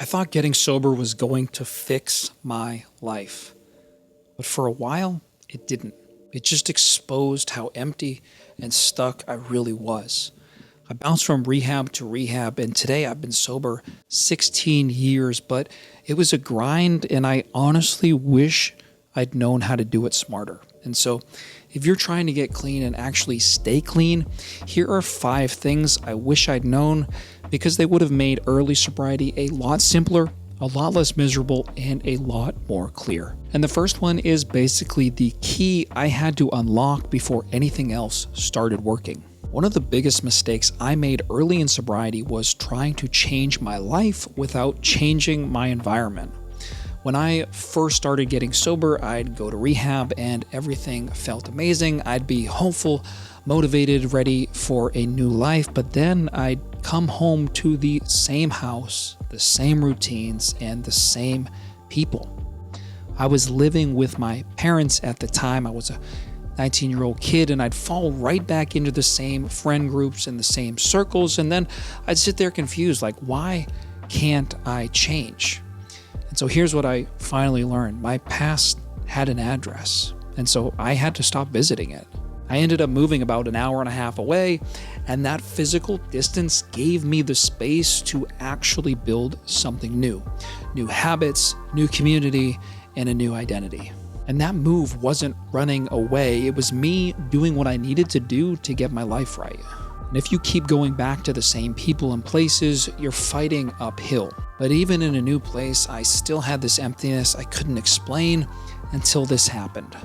I thought getting sober was going to fix my life. But for a while, it didn't. It just exposed how empty and stuck I really was. I bounced from rehab to rehab, and today I've been sober 16 years, but it was a grind, and I honestly wish I'd known how to do it smarter. And so, if you're trying to get clean and actually stay clean, here are 5 things I wish I'd known, because they would have made early sobriety a lot simpler, a lot less miserable, and a lot more clear. And the first one is basically the key I had to unlock before anything else started working. One of the biggest mistakes I made early in sobriety was trying to change my life without changing my environment. When I first started getting sober, I'd go to rehab and everything felt amazing. I'd be hopeful, motivated, ready for a new life, but then I'd come home to the same house, the same routines, and the same people. I was living with my parents at the time. I was a 19-year-old kid, and I'd fall right back into the same friend groups and the same circles, and then I'd sit there confused, like, why can't I change? And so here's what I finally learned. My past had an address, and so I had to stop visiting it. I ended up moving about an hour and a half away, and that physical distance gave me the space to actually build something new. New habits, new community, and a new identity. And that move wasn't running away. It was me doing what I needed to do to get my life right. And if you keep going back to the same people and places, you're fighting uphill. But even in a new place, I still had this emptiness I couldn't explain until this happened.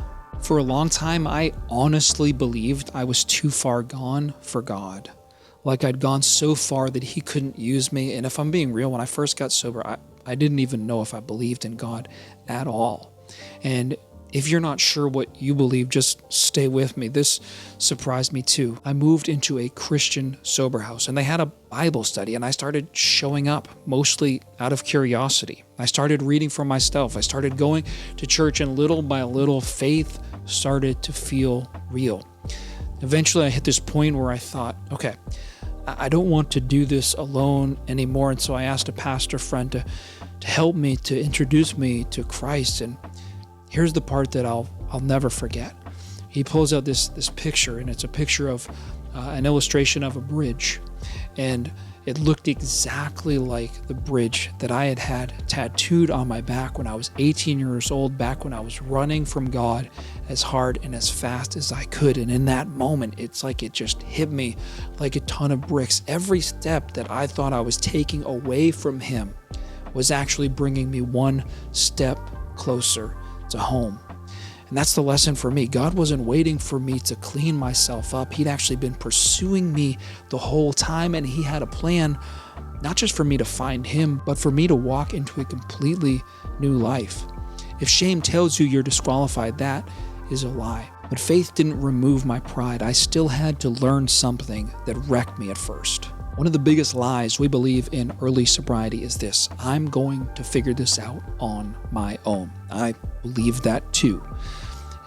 For a long time, I honestly believed I was too far gone for God. Like I'd gone so far that He couldn't use me. And if I'm being real, when I first got sober, I didn't even know if I believed in God at all. And if you're not sure what you believe, just stay with me. This surprised me too. I moved into a Christian sober house, and they had a Bible study, and I started showing up, mostly out of curiosity. I started reading for myself. I started going to church, and little by little, faith started to feel real. Eventually, I hit this point where I thought, okay, I don't want to do this alone anymore, and so I asked a pastor friend to help me, to introduce me to Christ. And here's the part that I'll never forget. He pulls out this picture, and it's a picture of an illustration of a bridge. And it looked exactly like the bridge that I had tattooed on my back when I was 18 years old, back when I was running from God as hard and as fast as I could. And in that moment, it's like it just hit me like a ton of bricks. Every step that I thought I was taking away from Him was actually bringing me one step closer to home. And that's the lesson for me. God wasn't waiting for me to clean myself up. He'd actually been pursuing me the whole time, and He had a plan, not just for me to find Him, but for me to walk into a completely new life. If shame tells you you're disqualified, that is a lie. But faith didn't remove my pride. I still had to learn something that wrecked me at first. One of the biggest lies we believe in early sobriety is this: I'm going to figure this out on my own. I believed that too.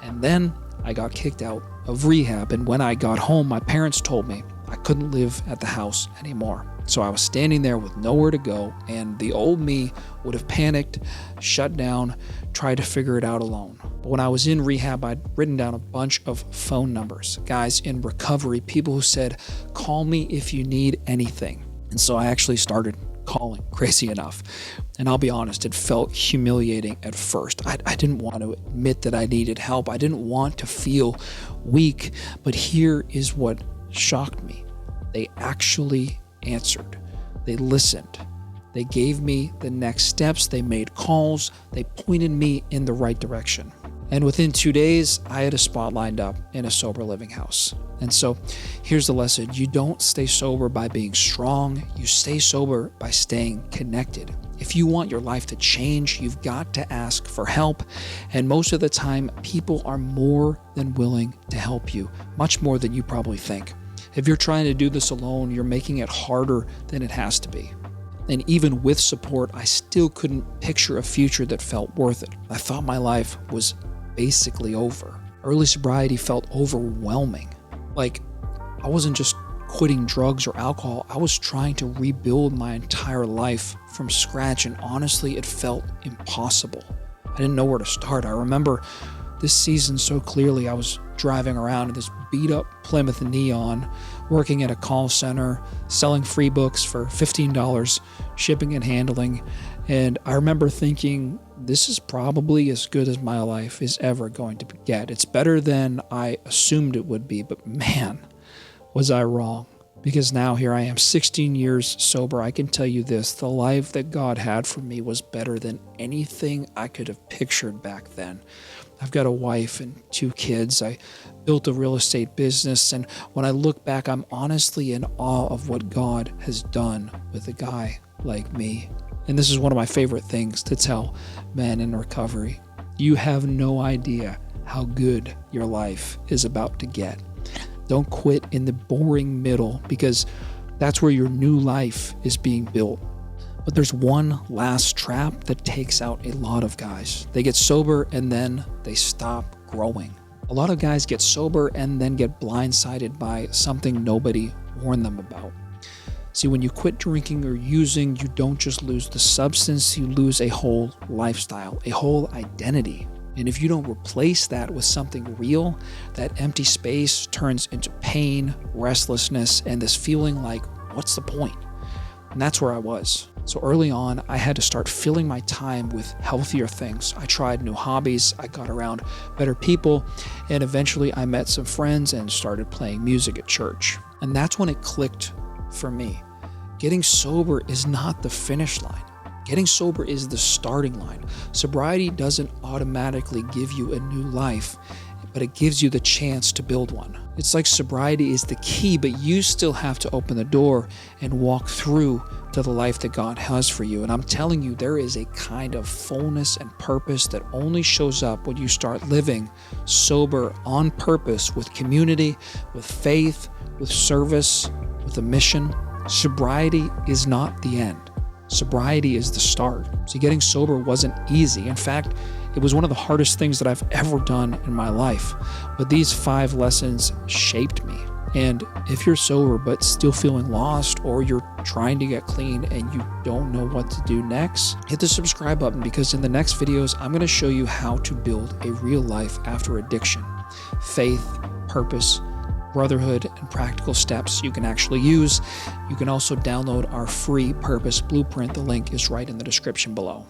And then I got kicked out of rehab, and when I got home, my parents told me I couldn't live at the house anymore. So I was standing there with nowhere to go, and the old me would have panicked, shut down, tried to figure it out alone. But when I was in rehab, I'd written down a bunch of phone numbers, guys in recovery, people who said, call me if you need anything. And so I actually started calling, crazy enough. And I'll be honest, it felt humiliating at first. I didn't want to admit that I needed help. I didn't want to feel weak. But here is what shocked me. They actually answered. They listened. They gave me the next steps. They made calls. They pointed me in the right direction. And within 2 days, I had a spot lined up in a sober living house. And so here's the lesson. You don't stay sober by being strong. You stay sober by staying connected. If you want your life to change, you've got to ask for help. And most of the time, people are more than willing to help you, much more than you probably think. If you're trying to do this alone, you're making it harder than it has to be. And even with support, I still couldn't picture a future that felt worth it. I thought my life was basically over. Early sobriety felt overwhelming. Like I wasn't just quitting drugs or alcohol. I was trying to rebuild my entire life from scratch, and honestly, it felt impossible. I didn't know where to start. I remember this season so clearly. I was driving around in this beat-up Plymouth Neon, working at a call center, selling free books for $15, shipping and handling, and I remember thinking, this is probably as good as my life is ever going to get. It's better than I assumed it would be, but man, was I wrong. Because now here I am, 16 years sober. I can tell you this, the life that God had for me was better than anything I could have pictured back then. I've got a wife and 2 kids. I built a real estate business, and when I look back, I'm honestly in awe of what God has done with a guy like me. And this is one of my favorite things to tell men in recovery. You have no idea how good your life is about to get. Don't quit in the boring middle, because that's where your new life is being built. But there's one last trap that takes out a lot of guys. They get sober and then they stop growing. A lot of guys get sober and then get blindsided by something nobody warned them about. See, when you quit drinking or using, you don't just lose the substance, you lose a whole lifestyle, a whole identity. And if you don't replace that with something real, that empty space turns into pain, restlessness, and this feeling like, what's the point? And that's where I was. So early on, I had to start filling my time with healthier things. I tried new hobbies, I got around better people, and eventually I met some friends and started playing music at church. And that's when it clicked for me. Getting sober is not the finish line. Getting sober is the starting line. Sobriety doesn't automatically give you a new life, but it gives you the chance to build one. It's like sobriety is the key, but you still have to open the door and walk through to the life that God has for you. And I'm telling you, there is a kind of fullness and purpose that only shows up when you start living sober on purpose, with community, with faith, with service, with a mission. Sobriety is not the end. Sobriety is the start. So getting sober wasn't easy. In fact, it was one of the hardest things that I've ever done in my life. But these 5 lessons shaped me. And if you're sober but still feeling lost, or you're trying to get clean and you don't know what to do next, hit the subscribe button, because in the next videos, I'm going to show you how to build a real life after addiction. Faith, purpose, brotherhood, and practical steps you can actually use. You can also download our free Purpose Blueprint. The link is right in the description below.